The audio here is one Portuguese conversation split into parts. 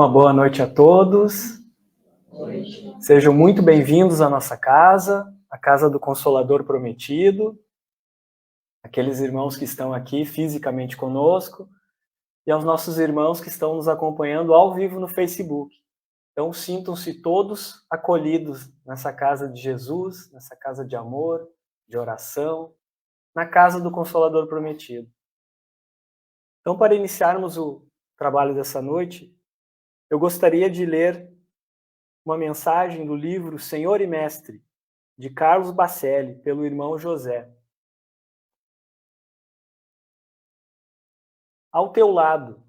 Uma boa noite a todos. Sejam muito bem-vindos à nossa casa, a casa do Consolador Prometido, aqueles irmãos que estão aqui fisicamente conosco e aos nossos irmãos que estão nos acompanhando ao vivo no Facebook. Então, sintam-se todos acolhidos nessa casa de Jesus, nessa casa de amor, de oração, na casa do Consolador Prometido. Então, para iniciarmos o trabalho dessa noite, eu gostaria de ler uma mensagem do livro Senhor e Mestre, de Carlos Bacelli, pelo irmão José. Ao teu lado.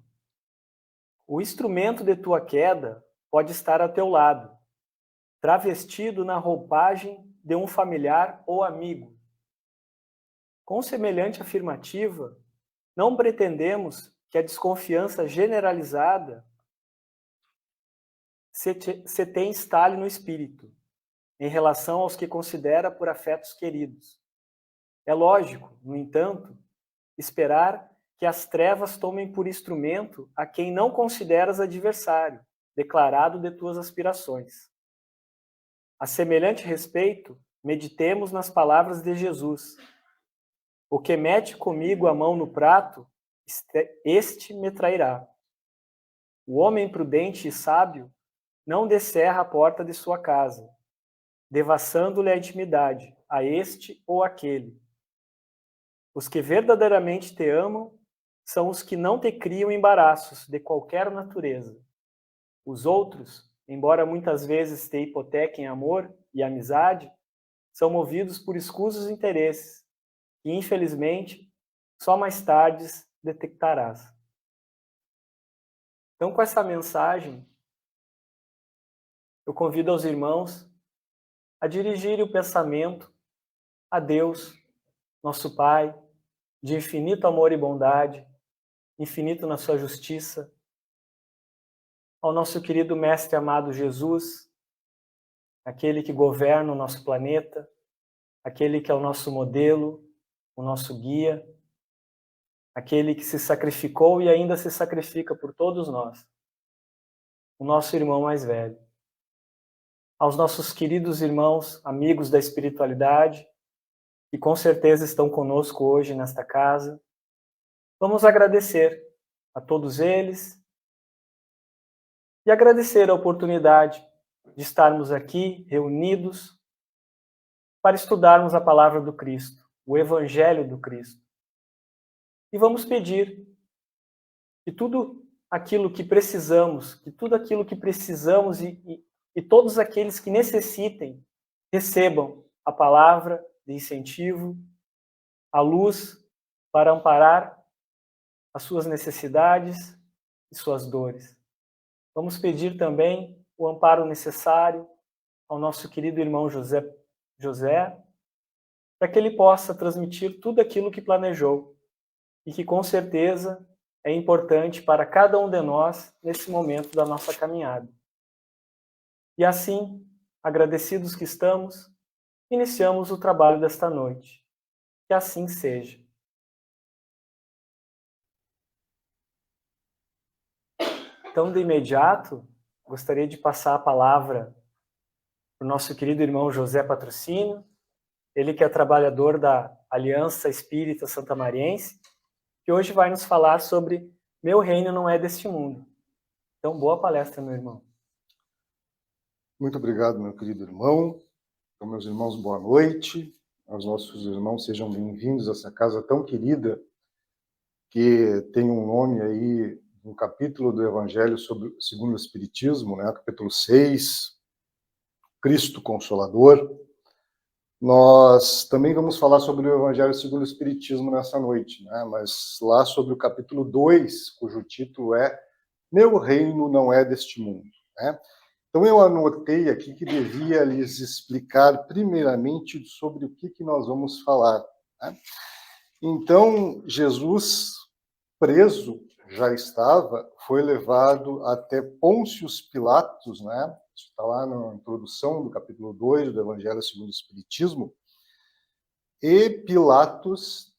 O instrumento de tua queda pode estar a teu lado, travestido na roupagem de um familiar ou amigo. Com semelhante afirmativa, não pretendemos que a desconfiança generalizada se tem instale no espírito, em relação aos que considera por afetos queridos. É lógico, no entanto, esperar que as trevas tomem por instrumento a quem não consideras adversário, declarado de tuas aspirações. A semelhante respeito, meditemos nas palavras de Jesus. O que mete comigo a mão no prato, este me trairá. O homem prudente e sábio não descerra a porta de sua casa, devassando-lhe a intimidade, a este ou aquele. Os que verdadeiramente te amam são os que não te criam embaraços de qualquer natureza. Os outros, embora muitas vezes te hipotequem amor e amizade, são movidos por escusos interesses, que infelizmente só mais tarde detectarás. Então, com essa mensagem, eu convido aos irmãos a dirigirem o pensamento a Deus, nosso Pai, de infinito amor e bondade, infinito na sua justiça, ao nosso querido Mestre amado Jesus, aquele que governa o nosso planeta, aquele que é o nosso modelo, o nosso guia, aquele que se sacrificou e ainda se sacrifica por todos nós, o nosso irmão mais velho. Aos nossos queridos irmãos, amigos da espiritualidade, que com certeza estão conosco hoje nesta casa, vamos agradecer a todos eles e agradecer a oportunidade de estarmos aqui reunidos para estudarmos a palavra do Cristo, o Evangelho do Cristo. E vamos pedir que tudo aquilo que precisamos, e todos aqueles que necessitem recebam a palavra de incentivo, a luz para amparar as suas necessidades e suas dores. Vamos pedir também o amparo necessário ao nosso querido irmão José, para que ele possa transmitir tudo aquilo que planejou e que com certeza é importante para cada um de nós nesse momento da nossa caminhada. E assim, agradecidos que estamos, iniciamos o trabalho desta noite. Que assim seja. Então, de imediato, gostaria de passar a palavra para o nosso querido irmão José Patrocínio, ele que é trabalhador da Aliança Espírita Santamariense, que hoje vai nos falar sobre Meu Reino Não É Deste Mundo. Então, boa palestra, meu irmão. Muito obrigado, meu querido irmão. Então, meus irmãos, boa noite. Aos nossos irmãos, sejam bem-vindos a essa casa tão querida, que tem um nome aí, um capítulo do Evangelho segundo o Espiritismo, né? Capítulo 6, Cristo Consolador. Nós também vamos falar sobre o Evangelho segundo o Espiritismo nessa noite, né? Mas lá sobre o capítulo 2, cujo título é Meu Reino Não É Deste Mundo, né? Então, eu anotei aqui que devia lhes explicar primeiramente sobre o que nós vamos falar, né? Então, Jesus, preso, já estava, foi levado até Pôncio Pilatos, né? Isso está lá na introdução do capítulo 2 do Evangelho segundo o Espiritismo, e Pilatos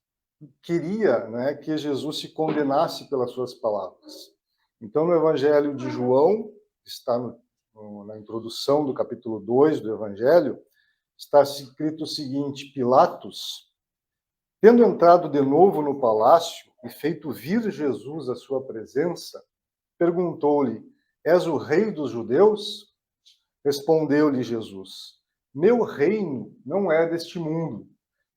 queria, né, que Jesus se condenasse pelas suas palavras. Então, no Evangelho de João, está na introdução do capítulo 2 do Evangelho, está escrito o seguinte: Pilatos, tendo entrado de novo no palácio e feito vir Jesus à sua presença, perguntou-lhe: És o rei dos judeus? Respondeu-lhe Jesus: Meu reino não é deste mundo.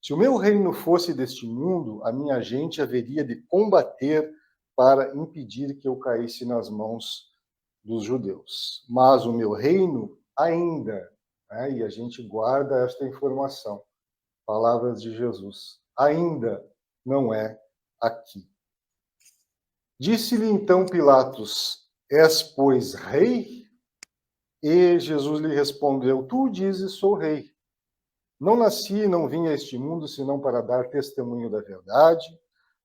Se o meu reino fosse deste mundo, a minha gente haveria de combater para impedir que eu caísse nas mãos dos judeus. Mas o meu reino ainda, né, e a gente guarda esta informação, palavras de Jesus, ainda não é aqui. Disse-lhe então Pilatos: És, pois, rei? E Jesus lhe respondeu: Tu dizes, sou rei. Não nasci e não vim a este mundo senão para dar testemunho da verdade.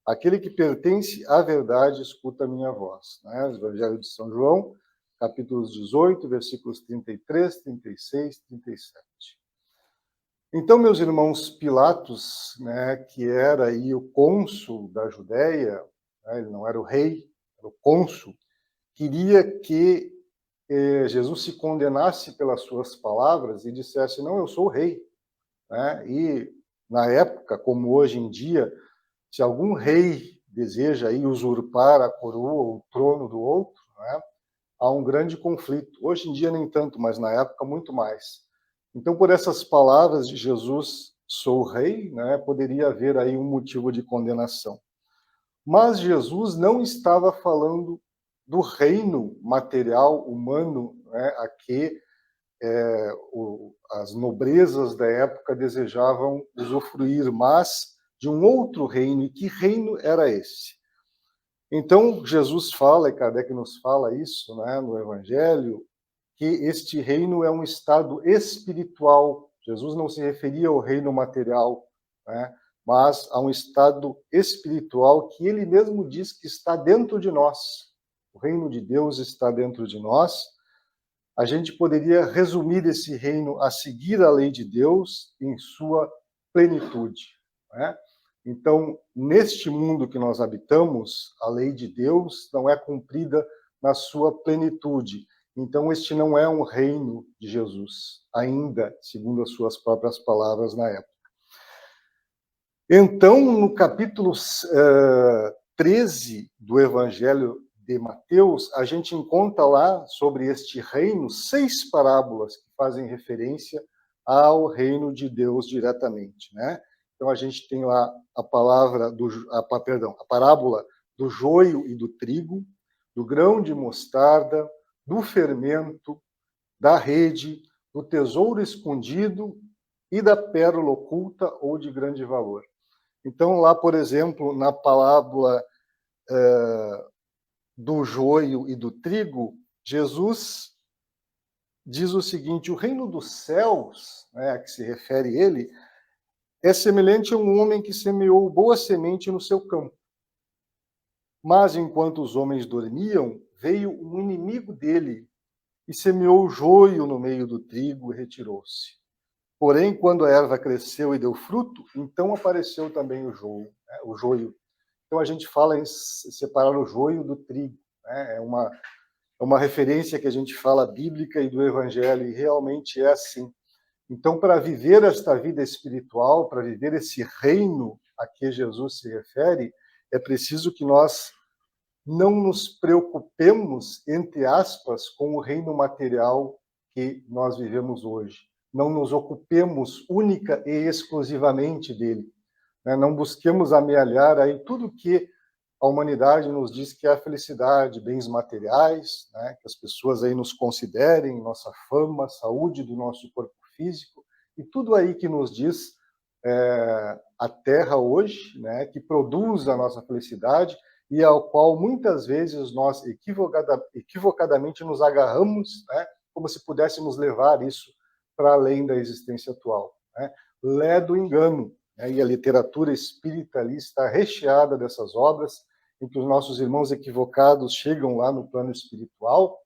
Aquele que pertence à verdade escuta a minha voz. Né? Evangelho de São João, capítulos 18, versículos 33, 36, 37. Então, meus irmãos, Pilatos, né, que era aí o cônsul da Judéia, né, ele não era o rei, era o cônsul, queria que Jesus se condenasse pelas suas palavras e dissesse: não, eu sou o rei. Né? E, na época, como hoje em dia, se algum rei deseja aí usurpar a coroa ou o trono do outro, né, há um grande conflito. Hoje em dia nem tanto, mas na época muito mais. Então, por essas palavras de Jesus, sou rei, né, poderia haver aí um motivo de condenação. Mas Jesus não estava falando do reino material humano, né, a que as nobrezas da época desejavam usufruir, mas de um outro reino. E que reino era esse? Então, Jesus fala, e Kardec nos fala isso, né, no Evangelho, que este reino é um estado espiritual. Jesus não se referia ao reino material, né, mas a um estado espiritual que ele mesmo diz que está dentro de nós. O reino de Deus está dentro de nós. A gente poderia resumir esse reino a seguir a lei de Deus em sua plenitude, né? Então, neste mundo que nós habitamos, a lei de Deus não é cumprida na sua plenitude. Então, este não é um reino de Jesus, ainda, segundo as suas próprias palavras na época. Então, no capítulo 13 do Evangelho de Mateus, a gente encontra lá, sobre este reino, 6 parábolas que fazem referência ao reino de Deus diretamente, né? Então, a gente tem lá a parábola do joio e do trigo, do grão de mostarda, do fermento, da rede, do tesouro escondido e da pérola oculta ou de grande valor. Então, lá, por exemplo, na parábola do joio e do trigo, Jesus diz o seguinte: o reino dos céus, né, a que se refere ele, é semelhante a um homem que semeou boa semente no seu campo. Mas, enquanto os homens dormiam, veio um inimigo dele e semeou o joio no meio do trigo e retirou-se. Porém, quando a erva cresceu e deu fruto, então apareceu também o joio. Então, a gente fala em separar o joio do trigo, né? É uma referência que a gente fala bíblica e do Evangelho, e realmente é assim. Então, para viver esta vida espiritual, para viver esse reino a que Jesus se refere, é preciso que nós não nos preocupemos, entre aspas, com o reino material que nós vivemos hoje. Não nos ocupemos única e exclusivamente dele. Não busquemos amealhar aí tudo que a humanidade nos diz que é a felicidade, bens materiais, né? Que as pessoas aí nos considerem, nossa fama, saúde do nosso corpo físico, e tudo aí que nos diz a Terra hoje, né? Que produz a nossa felicidade e ao qual muitas vezes nós equivocadamente nos agarramos, né? Como se pudéssemos levar isso para além da existência atual, né? Lé do engano. E a literatura espírita ali está recheada dessas obras em que os nossos irmãos equivocados chegam lá no plano espiritual,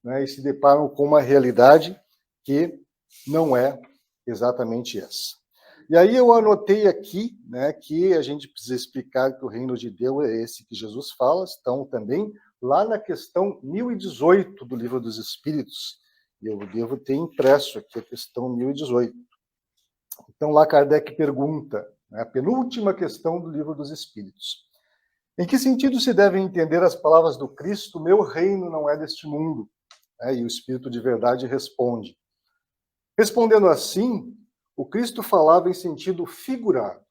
né, e se deparam com uma realidade que não é exatamente essa. E aí eu anotei aqui, né, que a gente precisa explicar que o reino de Deus é esse que Jesus fala, estão também lá na questão 1018 do Livro dos Espíritos. E eu devo ter impresso aqui a questão 1018. Então, lá Kardec pergunta, né, a penúltima questão do Livro dos Espíritos. Em que sentido se devem entender as palavras do Cristo, meu reino não é deste mundo? E o Espírito de Verdade responde. Respondendo assim, o Cristo falava em sentido figurado.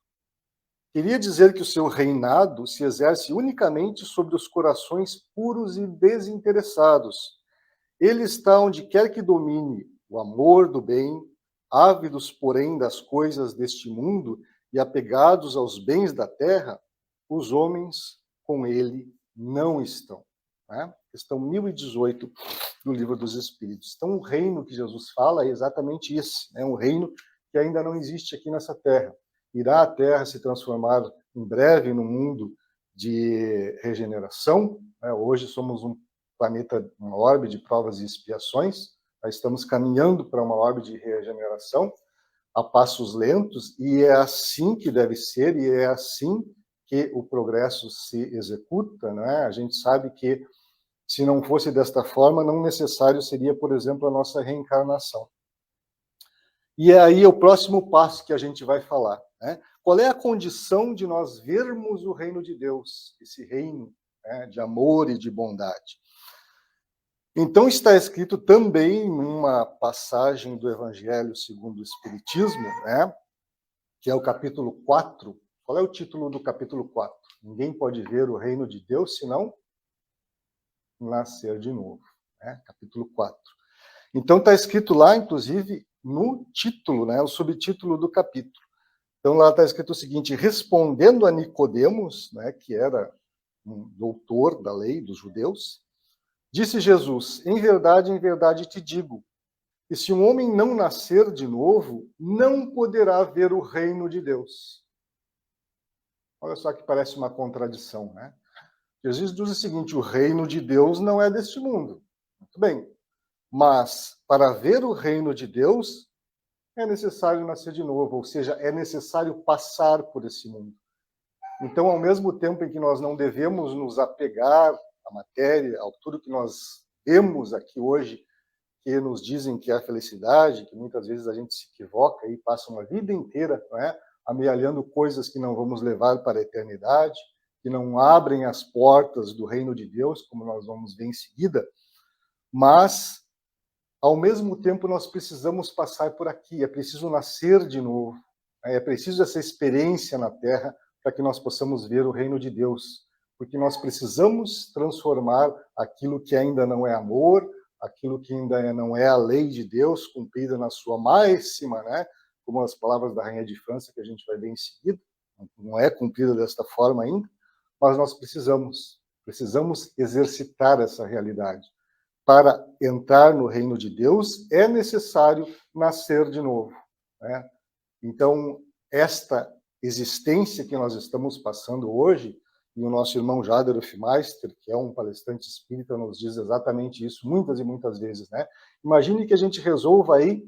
Queria dizer que o seu reinado se exerce unicamente sobre os corações puros e desinteressados. Ele está onde quer que domine o amor do bem, ávidos, porém, das coisas deste mundo e apegados aos bens da terra, os homens com ele não estão. Né? Questão 1018 do Livro dos Espíritos. Então, o reino que Jesus fala é exatamente esse, um reino que ainda não existe aqui nessa terra. Irá a terra se transformar em breve num mundo de regeneração. Hoje somos um planeta, uma orbe de provas e expiações. Nós estamos caminhando para uma orbe de regeneração a passos lentos, e é assim que deve ser, e é assim que o progresso se executa. Né? A gente sabe que, se não fosse desta forma, não necessário seria, por exemplo, a nossa reencarnação. E é aí o próximo passo que a gente vai falar. Né? Qual é a condição de nós vermos o reino de Deus, esse reino, né, de amor e de bondade? Então, está escrito também numa passagem do Evangelho segundo o Espiritismo, né, que é o capítulo 4. Qual é o título do capítulo 4? Ninguém pode ver o reino de Deus senão nascer de novo. Né? Capítulo 4. Então, está escrito lá, inclusive, no título, né, o subtítulo do capítulo. Então, lá está escrito o seguinte: respondendo a Nicodemos, né, que era um doutor da lei dos judeus, disse Jesus, em verdade te digo, que se um homem não nascer de novo, não poderá ver o reino de Deus. Olha só que parece uma contradição, né? Jesus diz o seguinte, o reino de Deus não é deste mundo. Muito bem, mas para ver o reino de Deus, é necessário nascer de novo, ou seja, é necessário passar por esse mundo. Então, ao mesmo tempo em que nós não devemos nos apegar à matéria, ao tudo que nós vemos aqui hoje, que nos dizem que é a felicidade, que muitas vezes a gente se equivoca e passa uma vida inteira, não é, amealhando coisas que não vamos levar para a eternidade, que não abrem as portas do reino de Deus, como nós vamos ver em seguida, mas, ao mesmo tempo, nós precisamos passar por aqui, é preciso nascer de novo, é preciso essa experiência na Terra para que nós possamos ver o reino de Deus, porque nós precisamos transformar aquilo que ainda não é amor, aquilo que ainda não é a lei de Deus, cumprida na sua máxima, né? Como as palavras da Rainha de França, que a gente vai ver em seguida, não é cumprida desta forma ainda, mas nós precisamos exercitar essa realidade. Para entrar no reino de Deus, é necessário nascer de novo. Né? Então, esta existência que nós estamos passando hoje, e o nosso irmão Jader Hofmeister, que é um palestrante espírita, nos diz exatamente isso muitas e muitas vezes. Né? Imagine que a gente resolva aí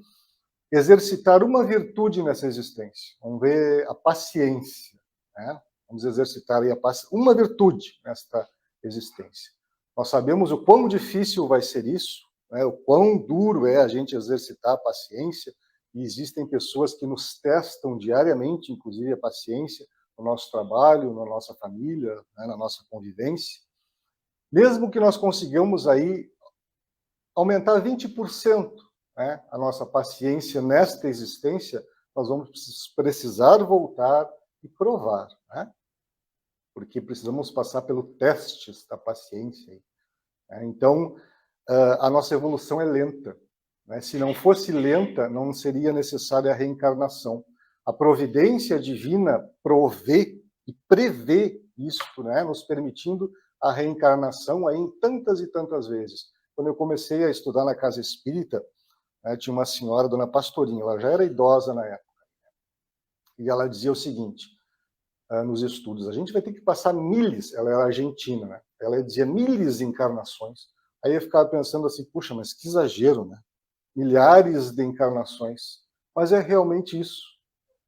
exercitar uma virtude nessa existência. Vamos ver a paciência. Né? Vamos exercitar aí uma virtude nesta existência. Nós sabemos o quão difícil vai ser isso, né? O quão duro é a gente exercitar a paciência, e existem pessoas que nos testam diariamente, inclusive a paciência, no nosso trabalho, na nossa família, né? Na nossa convivência. Mesmo que nós consigamos aí aumentar 20%, né? A nossa paciência nesta existência, nós vamos precisar voltar e provar, né? Porque precisamos passar pelo teste da paciência. Então, a nossa evolução é lenta. Né? Se não fosse lenta, não seria necessária a reencarnação. A providência divina provê e prevê isto, né? Nos permitindo a reencarnação aí em tantas e tantas vezes. Quando eu comecei a estudar na casa espírita, né, tinha uma senhora, dona Pastorinha, ela já era idosa na época, e ela dizia o seguinte, nos estudos, a gente vai ter que passar milhares, ela era argentina, né? Ela dizia milhares de encarnações. Aí eu ficava pensando assim, puxa, mas que exagero, né? Milhares de encarnações. Mas é realmente isso,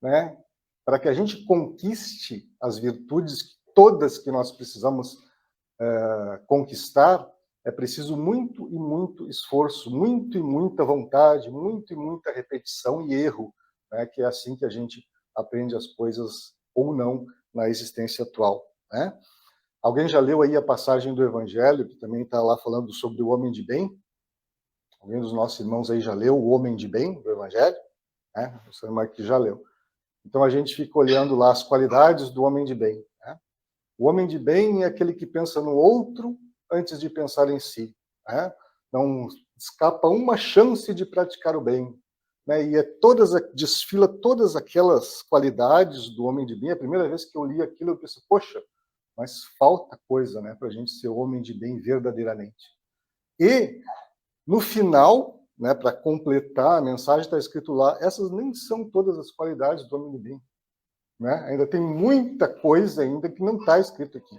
né? Para que a gente conquiste as virtudes todas que nós precisamos conquistar, é preciso muito e muito esforço, muito e muita vontade, muito e muita repetição e erro, né? Que é assim que a gente aprende as coisas ou não na existência atual, né? Alguém já leu aí a passagem do Evangelho, que também está lá falando sobre o homem de bem? Alguém dos nossos irmãos aí já leu o homem de bem do Evangelho? O seu irmão aqui já leu. Então a gente fica olhando lá as qualidades do homem de bem, né? O homem de bem é aquele que pensa no outro antes de pensar em si, né? Não escapa uma chance de praticar o bem, né? E desfila todas aquelas qualidades do homem de bem. A primeira vez que eu li aquilo, eu pensei, poxa, mas falta coisa, né, para a gente ser homem de bem verdadeiramente. E, no final, né, para completar, a mensagem está escrito lá, essas nem são todas as qualidades do homem de bem, né? Ainda tem muita coisa ainda que não está escrito aqui.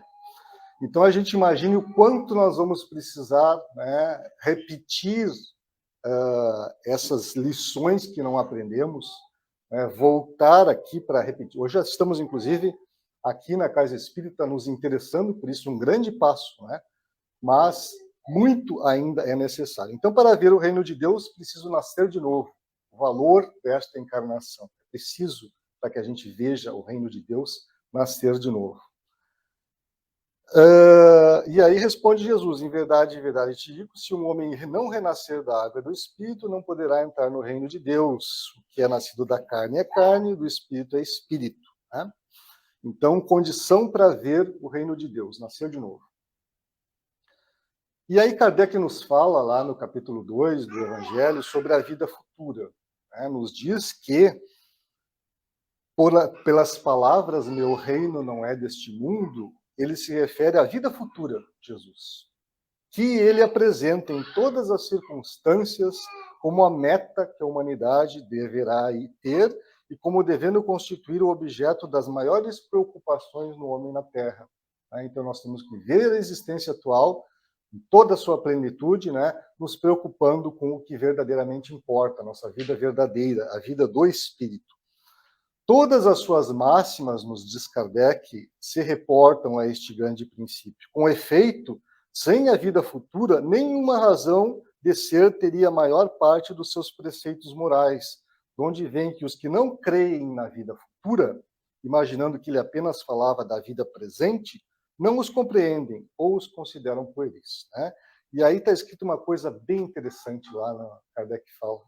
Então, a gente imagine o quanto nós vamos precisar, né, repetir essas lições que não aprendemos, né, voltar aqui para repetir. Hoje já estamos, inclusive, aqui na Casa Espírita nos interessando por isso, um grande passo, né? Mas muito ainda é necessário. Então, para ver o reino de Deus, preciso nascer de novo. O valor desta encarnação. É preciso, para que a gente veja o reino de Deus, nascer de novo. E aí responde Jesus, em verdade, te digo, se um homem não renascer da água e do Espírito, não poderá entrar no reino de Deus. O que é nascido da carne é carne, do Espírito é Espírito, né? Então, condição para ver o reino de Deus, nascer de novo. E aí Kardec nos fala, lá no capítulo 2 do Evangelho, sobre a vida futura, né? Nos diz que, pelas palavras, meu reino não é deste mundo, ele se refere à vida futura de Jesus, que ele apresenta em todas as circunstâncias como a meta que a humanidade deverá ter e como devendo constituir o objeto das maiores preocupações no homem na Terra. Então, nós temos que ver a existência atual em toda a sua plenitude, né, nos preocupando com o que verdadeiramente importa, a nossa vida verdadeira, a vida do Espírito. Todas as suas máximas, nos diz Kardec, se reportam a este grande princípio. Com efeito, sem a vida futura, nenhuma razão de ser teria a maior parte dos seus preceitos morais, de onde vem que os que não creem na vida futura, imaginando que ele apenas falava da vida presente, não os compreendem ou os consideram pueris, né? E aí está escrito uma coisa bem interessante lá, Kardec fala,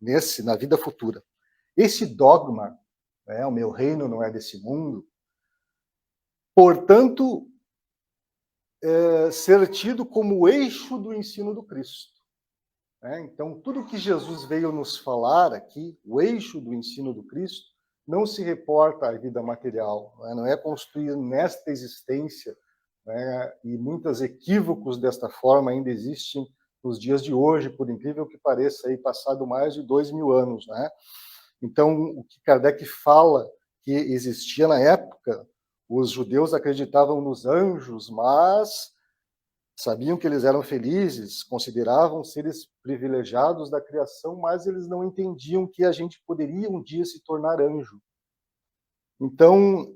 né, na vida futura. Esse dogma, né, o meu reino não é desse mundo, portanto, ser tido como o eixo do ensino do Cristo. Então, tudo que Jesus veio nos falar aqui, o eixo do ensino do Cristo, não se reporta à vida material, não é construído nesta existência, né, e muitos equívocos desta forma ainda existem nos dias de hoje, por incrível que pareça, aí, passado mais de 2000 anos, né? Então, o que Kardec fala que existia na época, os judeus acreditavam nos anjos, mas sabiam que eles eram felizes, consideravam seres privilegiados da criação, mas eles não entendiam que a gente poderia um dia se tornar anjo. Então,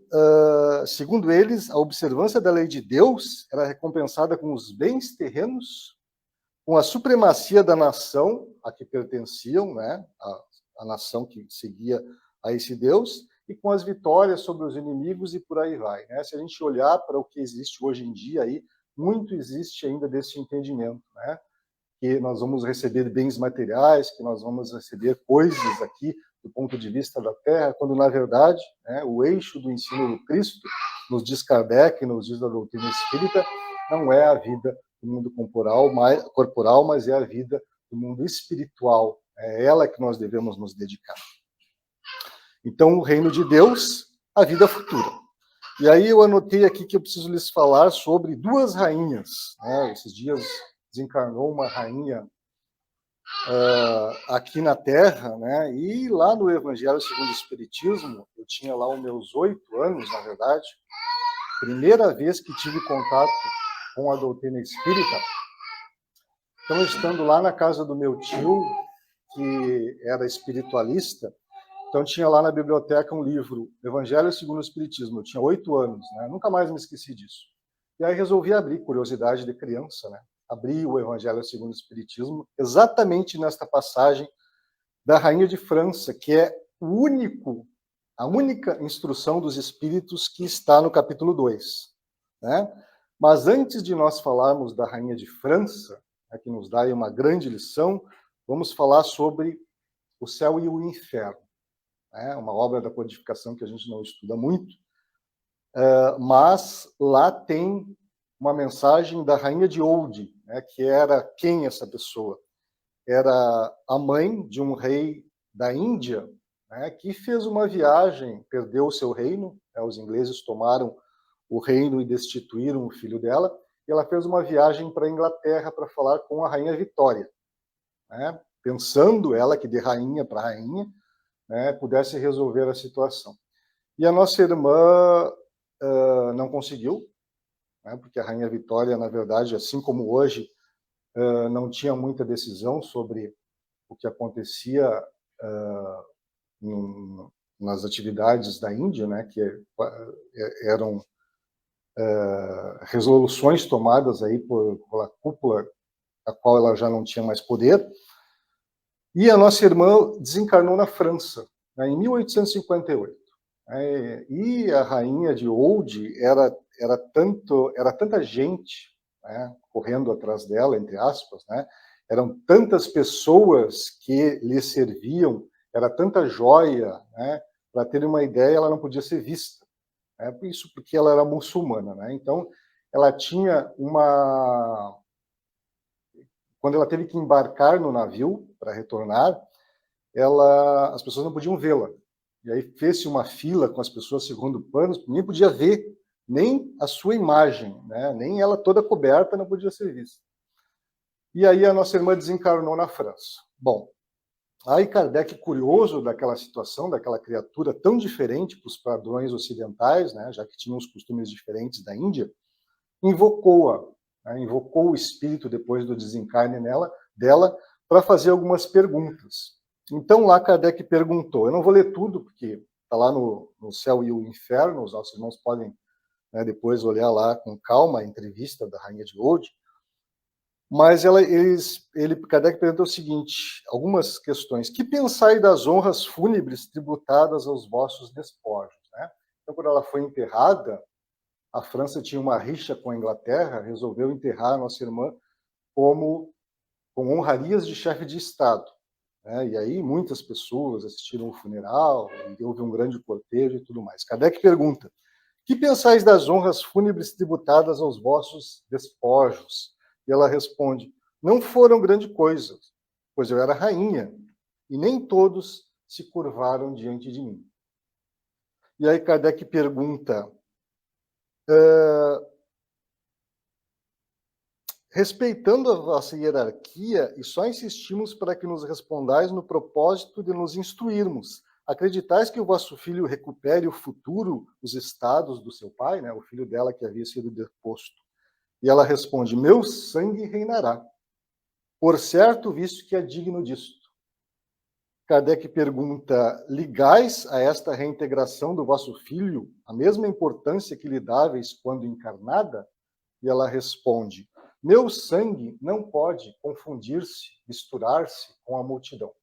segundo eles, a observância da lei de Deus era recompensada com os bens terrenos, com a supremacia da nação a que pertenciam, né, a nação que seguia a esse Deus, e com as vitórias sobre os inimigos e por aí vai, né? Se a gente olhar para o que existe hoje em dia, aí, muito existe ainda desse entendimento, né? Que nós vamos receber bens materiais, que nós vamos receber coisas aqui do ponto de vista da Terra, quando, na verdade, né, o eixo do ensino do Cristo, nos diz Kardec, nos diz a doutrina espírita, não é a vida do mundo corporal, mas é a vida do mundo espiritual. É ela que nós devemos nos dedicar. Então, o reino de Deus, a vida futura. E aí eu anotei aqui que eu preciso lhes falar sobre duas rainhas, né? Esses dias desencarnou uma rainha aqui na Terra, né? E lá no Evangelho segundo o Espiritismo, eu tinha lá os meus 8 anos, na verdade, primeira vez que tive contato com a doutrina espírita. Então, estando lá na casa do meu tio, que era espiritualista, então tinha lá na biblioteca um livro, Evangelho segundo o Espiritismo. Eu tinha 8 anos, né? Nunca mais me esqueci disso. E aí resolvi abrir, curiosidade de criança, né? Abri o Evangelho segundo o Espiritismo, exatamente nesta passagem da Rainha de França, que é a única instrução dos Espíritos que está no capítulo 2. Né? Mas antes de nós falarmos da Rainha de França, né, que nos dá aí uma grande lição, vamos falar sobre o céu e o inferno. Né? Uma obra da codificação que a gente não estuda muito, mas lá tem uma mensagem da Rainha de Oude, né, que era quem essa pessoa? Era a mãe de um rei da Índia, né, que fez uma viagem, perdeu o seu reino, né, os ingleses tomaram o reino e destituíram o filho dela, e ela fez uma viagem para a Inglaterra para falar com a Rainha Vitória, né, pensando ela que de rainha para rainha, né, pudesse resolver a situação. E a nossa irmã não conseguiu, né, porque a Rainha Vitória, na verdade, assim como hoje, não tinha muita decisão sobre o que acontecia nas atividades da Índia, né, que eram resoluções tomadas aí pela cúpula, a qual ela já não tinha mais poder. E a nossa irmã desencarnou na França, né, em 1858. E a Rainha de Oude era tanta gente, né, correndo atrás dela, entre aspas, né, eram tantas pessoas que lhe serviam, era tanta joia, né, para ter uma ideia, ela não podia ser vista. Né, isso porque ela era muçulmana. Né, então, ela tinha uma... Quando ela teve que embarcar no navio para retornar, as pessoas não podiam vê-la. E aí fez-se uma fila com as pessoas segurando panos, ninguém podia ver nem a sua imagem, né? Nem ela toda coberta não podia ser vista. E aí a nossa irmã desencarnou na França. Bom, aí Kardec, curioso daquela situação, daquela criatura tão diferente para os padrões ocidentais, né? Já que tinha os costumes diferentes da Índia, invocou-a, né? Invocou o espírito depois do desencarne dela para fazer algumas perguntas. Então, lá Kardec perguntou, eu não vou ler tudo, porque está lá no Céu e o Inferno, os nossos irmãos podem, né, depois olhar lá com calma a entrevista da Rainha de Oude, mas Kardec perguntou o seguinte, algumas questões. Que pensai das honras fúnebres tributadas aos vossos despojos? Né? Então, quando ela foi enterrada, a França tinha uma rixa com a Inglaterra, resolveu enterrar a nossa irmã com honrarias de chefe de Estado. E aí muitas pessoas assistiram o funeral, e houve um grande cortejo e tudo mais. Kardec pergunta, que pensais das honras fúnebres tributadas aos vossos despojos? E ela responde, não foram grande coisa, pois eu era rainha, e nem todos se curvaram diante de mim. E aí Kardec pergunta, respeitando a vossa hierarquia, e só insistimos para que nos respondais no propósito de nos instruirmos. Acreditais que o vosso filho recupere o futuro, os estados do seu pai, né, o filho dela que havia sido deposto? E ela responde, meu sangue reinará, por certo, visto que é digno disto. Kardec pergunta, ligais a esta reintegração do vosso filho a mesma importância que lhe dáveis quando encarnada? E ela responde, meu sangue não pode confundir-se, misturar-se com a multidão.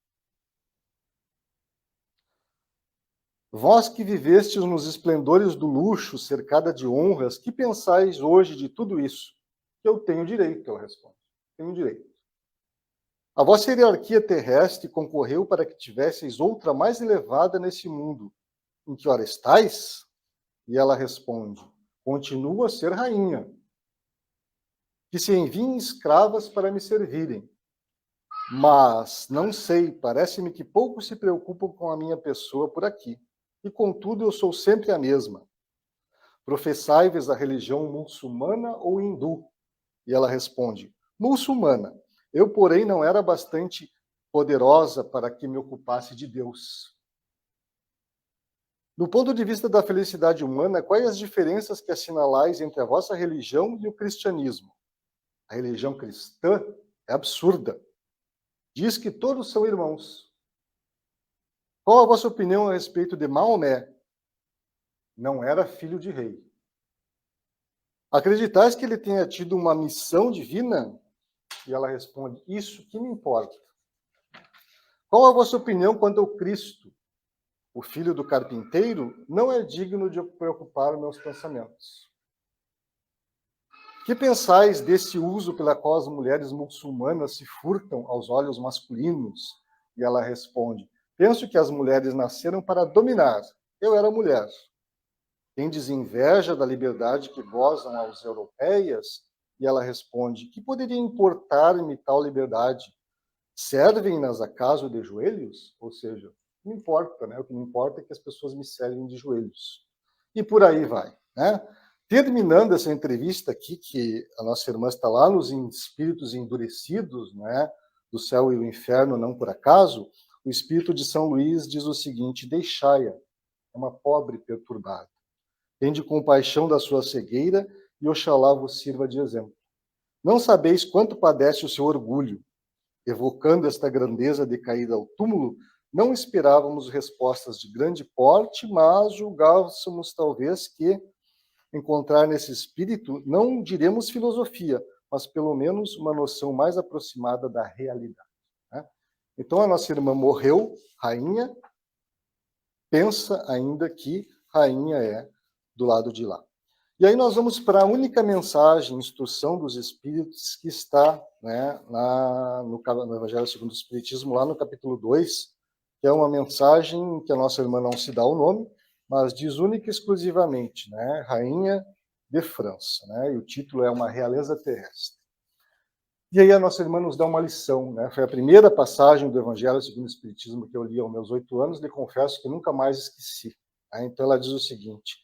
Vós que vivestes nos esplendores do luxo, cercada de honras, que pensais hoje de tudo isso? Eu tenho direito, ela responde. Tenho direito. A vossa hierarquia terrestre concorreu para que tivesseis outra mais elevada nesse mundo. Em que hora estais? E ela responde, continuo a ser rainha. Que se enviem escravas para me servirem. Mas, não sei, parece-me que pouco se preocupam com a minha pessoa por aqui. E, contudo, eu sou sempre a mesma. Professai-vos a religião muçulmana ou hindu? E ela responde, muçulmana. Eu, porém, não era bastante poderosa para que me ocupasse de Deus. Do ponto de vista da felicidade humana, quais as diferenças que assinalais entre a vossa religião e o cristianismo? A religião cristã é absurda. Diz que todos são irmãos. Qual a vossa opinião a respeito de Maomé? Não era filho de rei. Acreditais que ele tenha tido uma missão divina? E ela responde, isso que me importa. Qual a vossa opinião quanto ao Cristo? O filho do carpinteiro não é digno de preocupar meus pensamentos. Que pensais desse uso pela qual as mulheres muçulmanas se furtam aos olhos masculinos? E ela responde, penso que as mulheres nasceram para dominar. Eu era mulher. Tendes inveja da liberdade que gozam as europeias? E ela responde, que poderia importar-me tal liberdade? Servem-nas acaso de joelhos? Ou seja, não importa, né? O que me importa é que as pessoas me servem de joelhos. E por aí vai, né? Terminando essa entrevista aqui, que a nossa irmã está lá nos espíritos endurecidos, né? Do céu e o inferno, não por acaso, o espírito de São Luís diz o seguinte, deixai-a, é uma pobre perturbada. Tende compaixão da sua cegueira e oxalá vos sirva de exemplo. Não sabeis quanto padece o seu orgulho. Evocando esta grandeza decaída ao túmulo, não esperávamos respostas de grande porte, mas julgávamos talvez que encontrar nesse espírito, não diremos filosofia, mas pelo menos uma noção mais aproximada da realidade. Né? Então a nossa irmã morreu, rainha, pensa ainda que rainha é do lado de lá. E aí nós vamos para a única mensagem, instrução dos Espíritos, que está, né, no Evangelho segundo o Espiritismo, lá no capítulo 2, que é uma mensagem que a nossa irmã não se dá o nome, mas diz única e exclusivamente, né, Rainha de França, né, e o título é Uma Realeza Terrestre. E aí a nossa irmã nos dá uma lição, né, foi a primeira passagem do Evangelho segundo o Espiritismo que eu li aos meus 8 anos, lhe confesso que nunca mais esqueci. Né? Então ela diz o seguinte,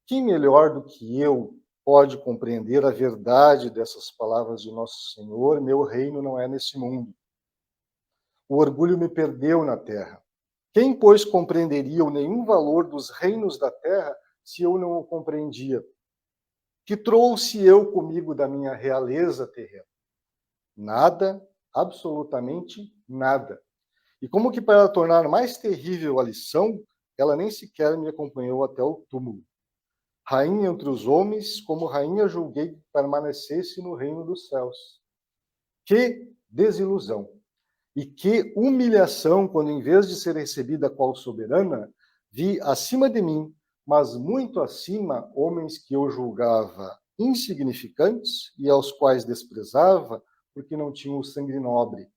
quem melhor do que eu pode compreender a verdade dessas palavras de Nosso Senhor? Meu reino não é nesse mundo. O orgulho me perdeu na terra. Quem, pois, compreenderia o nenhum valor dos reinos da terra se eu não o compreendia? Que trouxe eu comigo da minha realeza terrena? Nada, absolutamente nada. E como que para tornar mais terrível a lição, ela nem sequer me acompanhou até o túmulo. Rainha entre os homens, como rainha julguei que permanecesse no reino dos céus. Que desilusão! E que humilhação quando, em vez de ser recebida qual soberana, vi acima de mim, mas muito acima, homens que eu julgava insignificantes e aos quais desprezava, porque não tinham sangue nobre.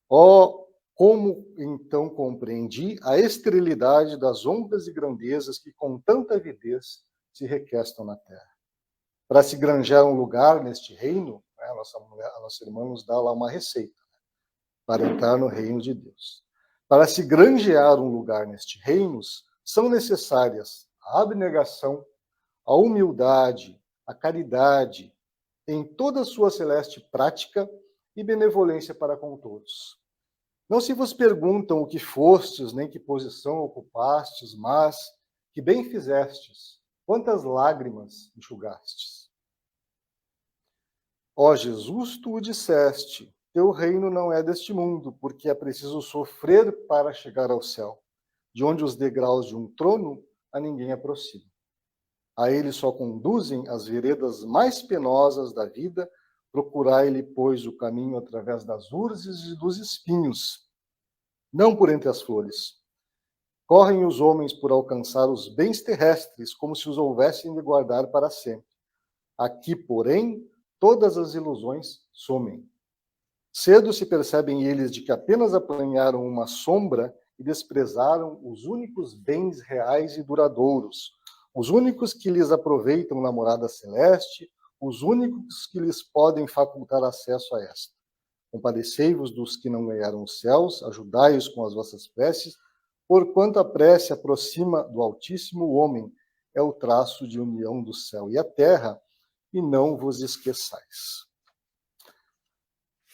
Ó, como então compreendi a esterilidade das honras e grandezas que com tanta avidez se requestam na terra. Para se granjear um lugar neste reino, né, a nossa irmã nos dá lá uma receita, né, para entrar no reino de Deus. Para se granjear um lugar neste reino, são necessárias a abnegação, a humildade, a caridade, em toda a sua celeste prática e benevolência para com todos. Não se vos perguntam o que fostes, nem que posição ocupastes, mas que bem fizestes, quantas lágrimas enxugastes. Ó Jesus, tu o disseste, teu reino não é deste mundo, porque é preciso sofrer para chegar ao céu, de onde os degraus de um trono a ninguém aproximam. A ele só conduzem as veredas mais penosas da vida, procurai-lhe, pois, o caminho através das urzes e dos espinhos, não por entre as flores. Correm os homens por alcançar os bens terrestres, como se os houvessem de guardar para sempre. Aqui, porém, todas as ilusões somem. Cedo se percebem eles de que apenas apanharam uma sombra e desprezaram os únicos bens reais e duradouros, os únicos que lhes aproveitam na morada celeste, os únicos que lhes podem facultar acesso a esta. Compadecei-vos dos que não ganharam os céus, ajudai-os com as vossas preces, porquanto a prece aproxima do Altíssimo o homem, é o traço de união do céu e a terra, e não vos esqueçais.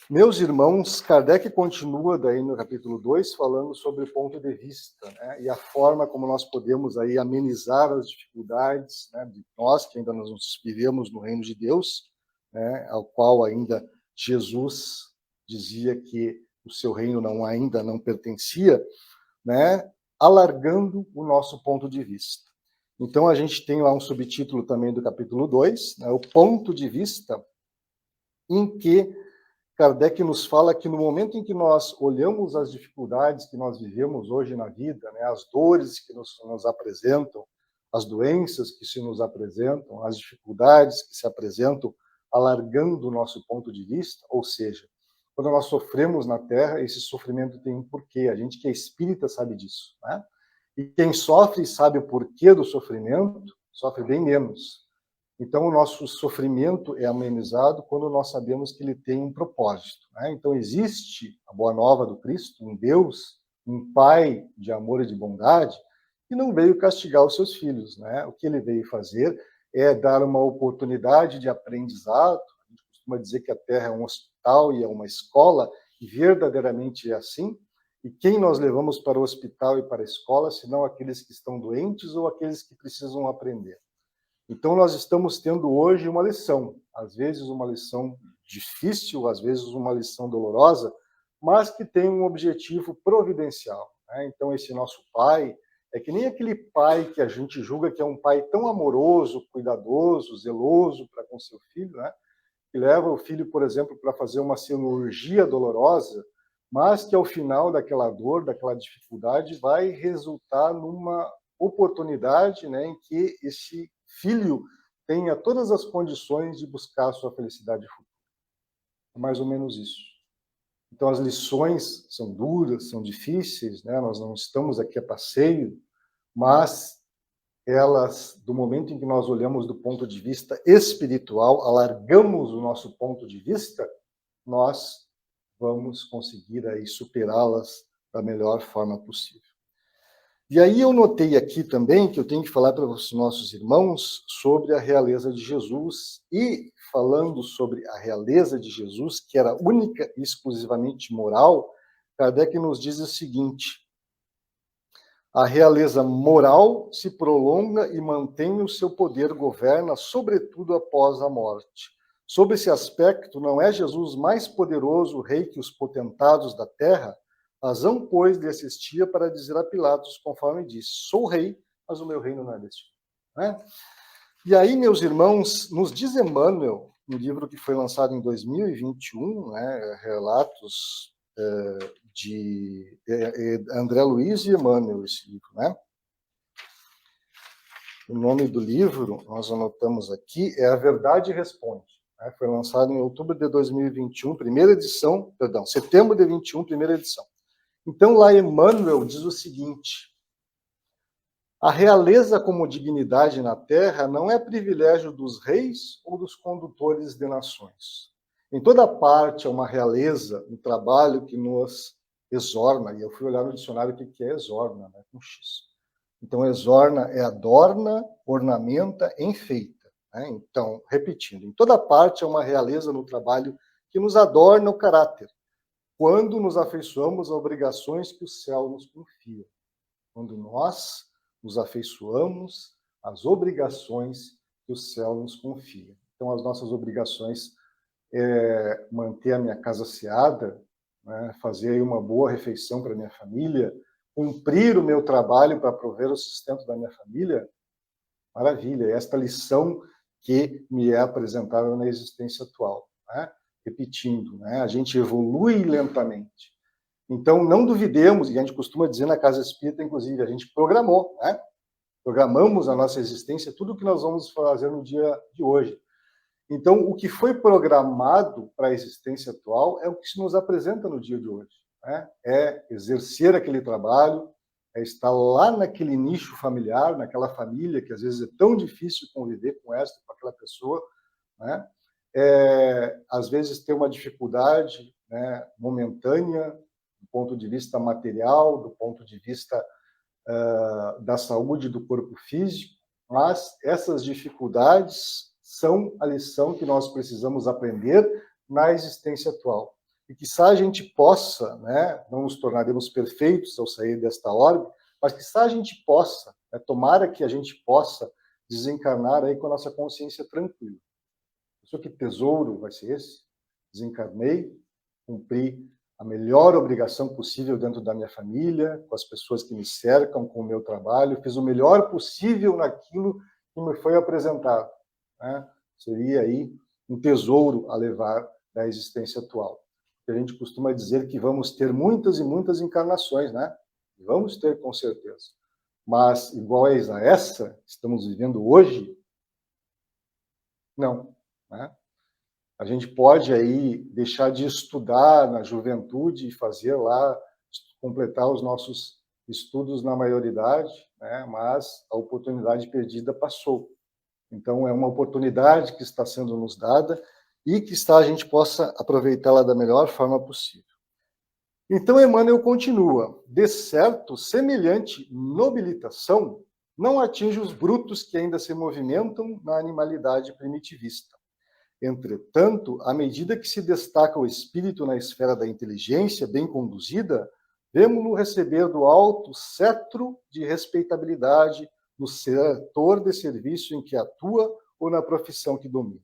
Meus irmãos, Kardec continua daí no capítulo 2 falando sobre o ponto de vista, né, e a forma como nós podemos aí amenizar as dificuldades, né, de nós que ainda nos vivemos no reino de Deus, né, ao qual ainda Jesus dizia que o seu reino ainda não pertencia, né, alargando o nosso ponto de vista. Então, a gente tem lá um subtítulo também do capítulo 2, né, o ponto de vista em que Kardec nos fala que no momento em que nós olhamos as dificuldades que nós vivemos hoje na vida, né, as dores que nos apresentam, as doenças que se nos apresentam, as dificuldades que se apresentam, alargando o nosso ponto de vista, ou seja, quando nós sofremos na Terra, esse sofrimento tem um porquê. A gente que é espírita sabe disso, né? E quem sofre e sabe o porquê do sofrimento, sofre bem menos. Então, o nosso sofrimento é amenizado quando nós sabemos que ele tem um propósito, né? Então, existe a boa nova do Cristo, um Deus, um Pai de amor e de bondade, que não veio castigar os seus filhos, né? O que ele veio fazer é dar uma oportunidade de aprendizado. A gente costuma dizer que a Terra é um hospital e é uma escola, e verdadeiramente é assim. E quem nós levamos para o hospital e para a escola, senão aqueles que estão doentes ou aqueles que precisam aprender? Então, nós estamos tendo hoje uma lição, às vezes uma lição difícil, às vezes uma lição dolorosa, mas que tem um objetivo providencial, né? Então, esse nosso pai é que nem aquele pai que a gente julga que é um pai tão amoroso, cuidadoso, zeloso para com seu filho, né? Que leva o filho, por exemplo, para fazer uma cirurgia dolorosa, mas que ao final daquela dor, daquela dificuldade, vai resultar numa oportunidade, né, em que esse filho tenha todas as condições de buscar a sua felicidade futura. É mais ou menos isso. Então, as lições são duras, são difíceis, né? Nós não estamos aqui a passeio, mas elas, do momento em que nós olhamos do ponto de vista espiritual, alargamos o nosso ponto de vista, nós vamos conseguir aí superá-las da melhor forma possível. E aí eu notei aqui também que eu tenho que falar para os nossos irmãos sobre a realeza de Jesus, e falando sobre a realeza de Jesus, que era única e exclusivamente moral, Kardec nos diz o seguinte: a realeza moral se prolonga e mantém o seu poder, governa, sobretudo após a morte. Sob esse aspecto, não é Jesus mais poderoso rei que os potentados da terra? Razão, pois, lhe assistia para dizer a Pilatos, conforme disse: sou rei, mas o meu reino não é deste. Né? E aí, meus irmãos, nos diz Emmanuel, um livro que foi lançado em 2021, né, relatos de André Luiz e Emmanuel, esse livro, né? O nome do livro, nós anotamos aqui, é A Verdade Responde. Né? Foi lançado em outubro de 2021, primeira edição, perdão, setembro de 21, primeira edição. Então, lá Emmanuel diz o seguinte: a realeza como dignidade na terra não é privilégio dos reis ou dos condutores de nações. Em toda parte há uma realeza, um trabalho que nos exorna, e eu fui olhar no dicionário o que é exorna, né, com X. Então, exorna é adorna, ornamenta, enfeita. Né? Então, repetindo, em toda parte há uma realeza no trabalho que nos adorna o caráter, quando nos afeiçoamos a obrigações que o céu nos confia. Quando nós nos afeiçoamos às obrigações que o céu nos confia. Então, as nossas obrigações é manter a minha casa asseada, né, fazer aí uma boa refeição para a minha família, cumprir o meu trabalho para prover o sustento da minha família. Maravilha, é esta lição que me é apresentada na existência atual. Né? Repetindo, né, a gente evolui lentamente. Então, não duvidemos, e a gente costuma dizer na Casa Espírita, inclusive, a gente programou, né? Programamos a nossa existência, tudo o que nós vamos fazer no dia de hoje. Então, o que foi programado para a existência atual é o que se nos apresenta no dia de hoje. Né? É exercer aquele trabalho, é estar lá naquele nicho familiar, naquela família que às vezes é tão difícil conviver com esta, com aquela pessoa, né? Às vezes ter uma dificuldade, né, momentânea, do ponto de vista material, do ponto de vista da saúde do corpo físico, mas essas dificuldades são a lição que nós precisamos aprender na existência atual. E quizá a gente possa, né, não nos tornaremos perfeitos ao sair desta órbita, mas quizá a gente possa, né, tomara que a gente possa desencarnar aí com a nossa consciência tranquila. Só que tesouro vai ser esse? Desencarnei, cumpri a melhor obrigação possível dentro da minha família, com as pessoas que me cercam, com o meu trabalho, fiz o melhor possível naquilo que me foi apresentado, né? Seria aí um tesouro a levar da existência atual. A gente costuma dizer que vamos ter muitas e muitas encarnações, né? Vamos ter, com certeza. Mas iguais a essa que estamos vivendo hoje, não, né? A gente pode aí deixar de estudar na juventude e fazer lá, completar os nossos estudos na maioridade, né? Mas a oportunidade perdida passou. Então, é uma oportunidade que está sendo nos dada e que a gente possa aproveitá-la da melhor forma possível. Então, Emmanuel continua: de certo, semelhante nobilitação não atinge os brutos que ainda se movimentam na animalidade primitivista. Entretanto, à medida que se destaca o espírito na esfera da inteligência bem conduzida, vemo-lo receber do alto cetro de respeitabilidade no setor de serviço em que atua ou na profissão que domina.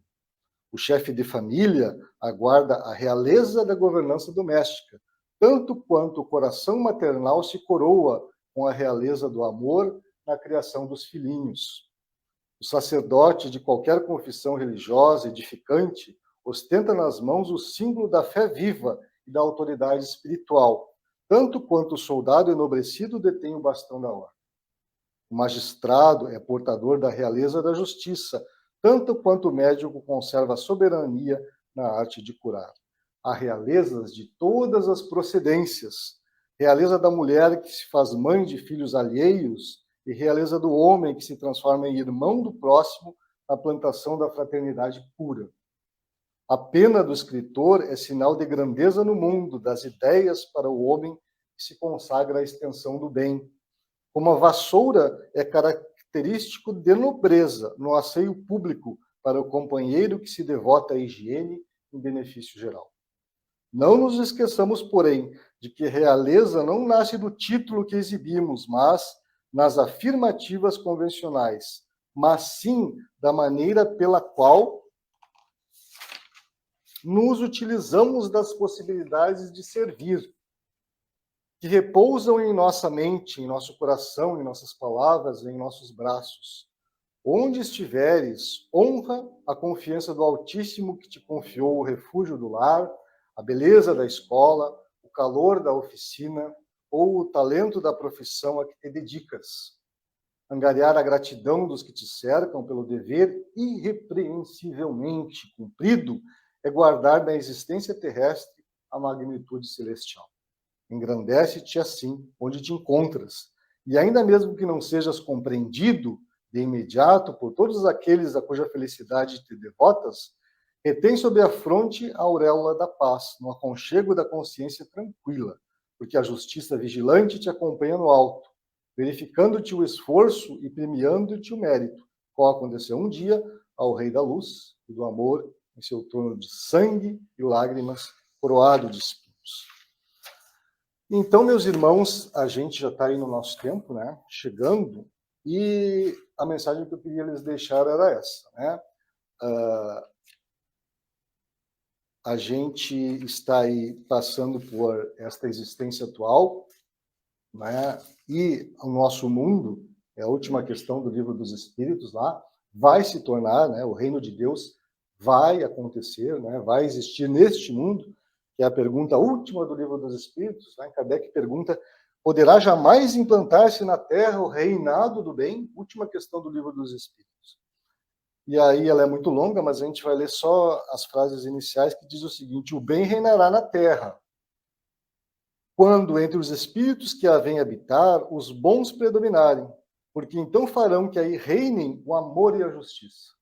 O chefe de família aguarda a realeza da governança doméstica, tanto quanto o coração maternal se coroa com a realeza do amor na criação dos filhinhos. O sacerdote de qualquer confissão religiosa edificante ostenta nas mãos o símbolo da fé viva e da autoridade espiritual, tanto quanto o soldado enobrecido detém o bastão da ordem. O magistrado é portador da realeza da justiça, tanto quanto o médico conserva a soberania na arte de curar. Há realezas de todas as procedências. Realeza da mulher que se faz mãe de filhos alheios e realeza do homem que se transforma em irmão do próximo na plantação da fraternidade pura. A pena do escritor é sinal de grandeza no mundo, das ideias para o homem que se consagra à extensão do bem. Como a vassoura é característico de nobreza no asseio público para o companheiro que se devota à higiene em benefício geral. Não nos esqueçamos, porém, de que realeza não nasce do título que exibimos, mas nas afirmativas convencionais, mas sim da maneira pela qual nos utilizamos das possibilidades de servir, que repousam em nossa mente, em nosso coração, em nossas palavras, em nossos braços. Onde estiveres, honra a confiança do Altíssimo que te confiou o refúgio do lar, a beleza da escola, o calor da oficina ou o talento da profissão a que te dedicas. Angariar a gratidão dos que te cercam pelo dever irrepreensivelmente cumprido é guardar na existência terrestre a magnitude celestial. Engrandece-te assim, onde te encontras, e ainda mesmo que não sejas compreendido de imediato por todos aqueles a cuja felicidade te devotas, retém sobre a fronte a auréola da paz, no aconchego da consciência tranquila, porque a justiça vigilante te acompanha no alto, verificando-te o esforço e premiando-te o mérito, qual aconteceu um dia ao Rei da Luz e do Amor, em seu trono de sangue e lágrimas, coroado de espinhos. Então, meus irmãos, a gente já está aí no nosso tempo, né? Chegando, e a mensagem que eu queria lhes deixar era essa, né? A gente está aí passando por esta existência atual, né? E o nosso mundo, é a última questão do Livro dos Espíritos lá, vai se tornar, né? O reino de Deus vai acontecer, né? Vai existir neste mundo, que é a pergunta última do Livro dos Espíritos, né? Kardec pergunta: poderá jamais implantar-se na Terra o reinado do bem? Última questão do Livro dos Espíritos. E aí ela é muito longa, mas a gente vai ler só as frases iniciais, que diz o seguinte: o bem reinará na Terra, quando entre os espíritos que a vêm habitar, os bons predominarem, porque então farão que aí reinem o amor e a justiça.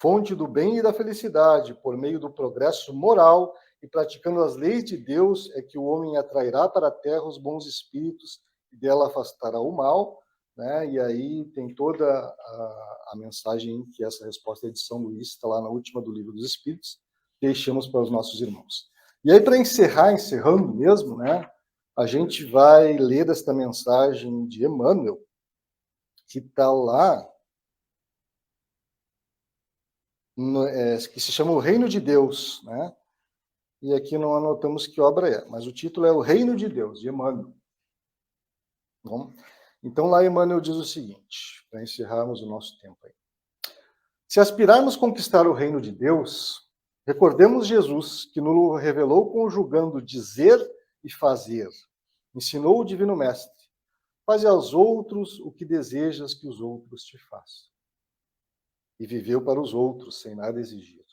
Fonte do bem e da felicidade, por meio do progresso moral e praticando as leis de Deus, é que o homem atrairá para a terra os bons espíritos e dela afastará o mal, né? E aí tem toda a mensagem que essa resposta é de São Luís, está lá na última do Livro dos Espíritos, deixamos para os nossos irmãos. E aí, para encerrando mesmo, né, a gente vai ler esta mensagem de Emmanuel, que está lá, que se chama O Reino de Deus, né? e aqui não anotamos que obra é, mas o título é O Reino de Deus, de Emmanuel. Bom, então lá Emmanuel diz o seguinte, para encerrarmos o nosso tempo aí. Se aspirarmos conquistar o reino de Deus, recordemos Jesus, que nos revelou conjugando dizer e fazer. Ensinou o Divino Mestre, faze aos outros o que desejas que os outros te façam. E viveu para os outros, sem nada exigir.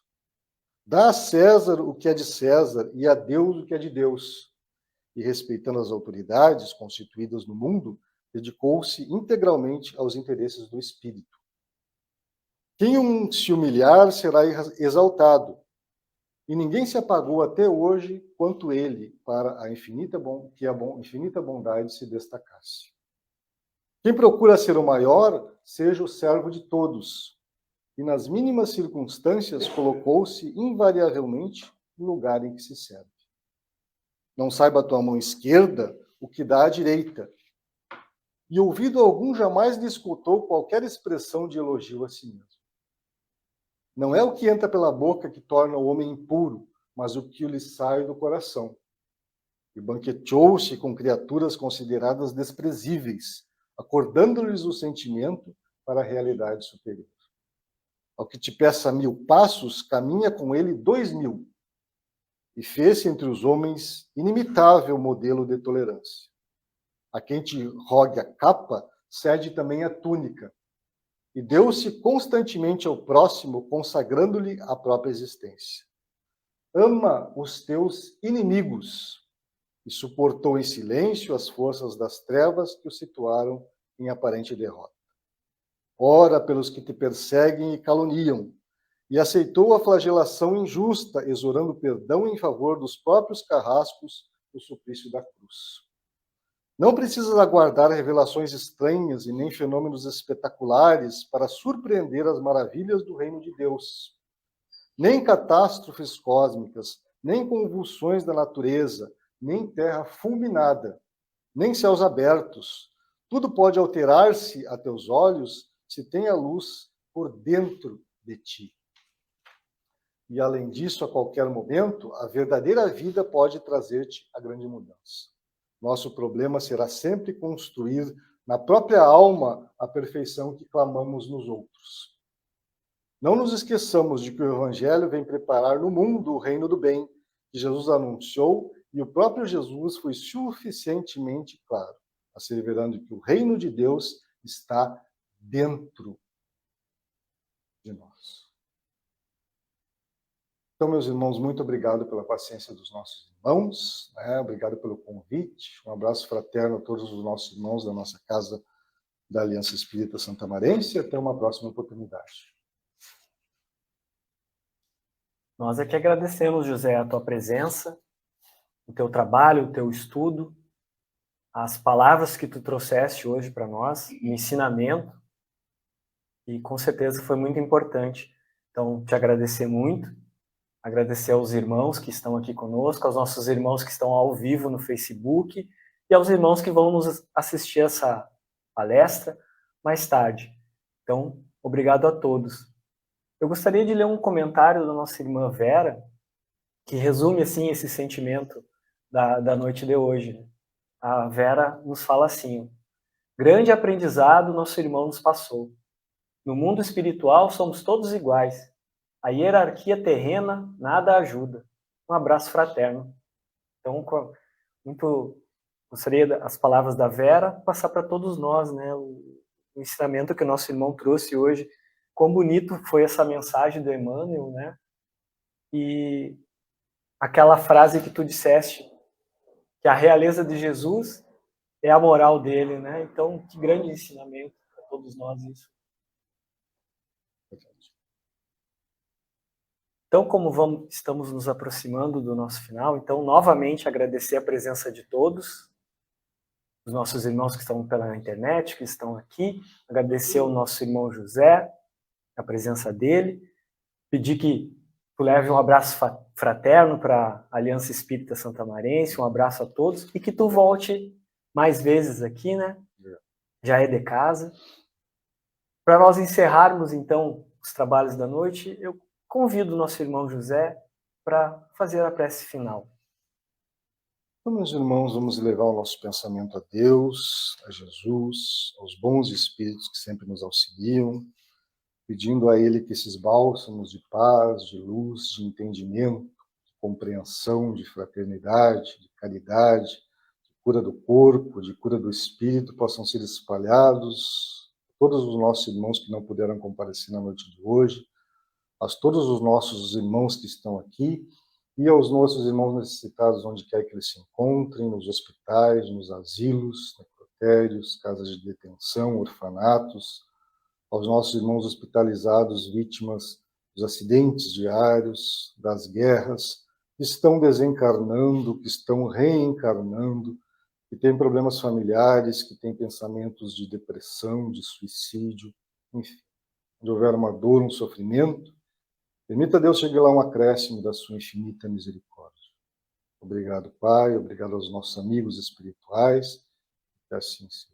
Dá a César o que é de César e a Deus o que é de Deus. E respeitando as autoridades constituídas no mundo, dedicou-se integralmente aos interesses do Espírito. Quem se humilhar será exaltado, e ninguém se apagou até hoje quanto ele para a infinita bondade se destacasse. Quem procura ser o maior, seja o servo de todos, e nas mínimas circunstâncias colocou-se invariavelmente no lugar em que se serve. Não saiba a tua mão esquerda o que dá à direita, e ouvido algum jamais lhe escutou qualquer expressão de elogio a si mesmo. Não é o que entra pela boca que torna o homem impuro, mas o que lhe sai do coração. E banqueteou-se com criaturas consideradas desprezíveis, acordando-lhes o sentimento para a realidade superior. Ao que te peça 1000 passos, caminha com ele 2000. E fez-se entre os homens inimitável modelo de tolerância. A quem te rogue a capa, cede também a túnica. E deu-se constantemente ao próximo, consagrando-lhe a própria existência. Ama os teus inimigos, e suportou em silêncio as forças das trevas que o situaram em aparente derrota. Ora pelos que te perseguem e caluniam, e aceitou a flagelação injusta, exorando perdão em favor dos próprios carrascos do suplício da cruz. Não precisas aguardar revelações estranhas e nem fenômenos espetaculares para surpreender as maravilhas do reino de Deus. Nem catástrofes cósmicas, nem convulsões da natureza, nem terra fulminada, nem céus abertos. Tudo pode alterar-se a teus olhos se tem a luz por dentro de ti. E além disso, a qualquer momento, a verdadeira vida pode trazer-te a grande mudança. Nosso problema será sempre construir na própria alma a perfeição que clamamos nos outros. Não nos esqueçamos de que o Evangelho vem preparar no mundo o reino do bem, que Jesus anunciou, e o próprio Jesus foi suficientemente claro, asseverando que o reino de Deus está dentro de nós. Então, meus irmãos, muito obrigado pela paciência dos nossos irmãos, obrigado pelo convite, um abraço fraterno a todos os nossos irmãos da nossa casa da Aliança Espírita Santamarense e até uma próxima oportunidade. Nós é que agradecemos, José, a tua presença, o teu trabalho, o teu estudo, as palavras que tu trouxeste hoje para nós, o ensinamento, e com certeza foi muito importante. Então, te agradecer muito. Agradecer aos irmãos que estão aqui conosco, aos nossos irmãos que estão ao vivo no Facebook e aos irmãos que vão nos assistir essa palestra mais tarde. Então, obrigado a todos. Eu gostaria de ler um comentário da nossa irmã Vera, que resume assim esse sentimento da noite de hoje. A Vera nos fala assim: grande aprendizado nosso irmão nos passou. No mundo espiritual somos todos iguais. A hierarquia terrena nada ajuda. Um abraço fraterno. Então, muito gostaria das palavras da Vera passar para todos nós, né? O ensinamento que o nosso irmão trouxe hoje. Quão bonito foi essa mensagem do Emmanuel, né? E aquela frase que tu disseste, que a realeza de Jesus é a moral dele, né? Então, que grande ensinamento para todos nós isso. Então, como estamos nos aproximando do nosso final, então, novamente, agradecer a presença de todos, os nossos irmãos que estão pela internet, que estão aqui, agradecer ao nosso irmão José, a presença dele, pedir que tu leve um abraço fraterno para a Aliança Espírita Santamarense, um abraço a todos, e que tu volte mais vezes aqui, né? Já é de casa. Para nós encerrarmos, então, os trabalhos da noite, eu convido o nosso irmão José para fazer a prece final. Então, meus irmãos, vamos levar o nosso pensamento a Deus, a Jesus, aos bons espíritos que sempre nos auxiliam, pedindo a Ele que esses bálsamos de paz, de luz, de entendimento, de compreensão, de fraternidade, de caridade, de cura do corpo, de cura do espírito, possam ser espalhados a todos os nossos irmãos que não puderam comparecer na noite de hoje, a todos os nossos irmãos que estão aqui, e aos nossos irmãos necessitados, onde quer que eles se encontrem, nos hospitais, nos asilos, necrotérios, casas de detenção, orfanatos, aos nossos irmãos hospitalizados, vítimas dos acidentes diários, das guerras, que estão desencarnando, que estão reencarnando, que têm problemas familiares, que têm pensamentos de depressão, de suicídio, enfim. Onde houver uma dor, um sofrimento, permita a Deus chegue lá um acréscimo da sua infinita misericórdia. Obrigado, Pai, obrigado aos nossos amigos espirituais, que assim seja.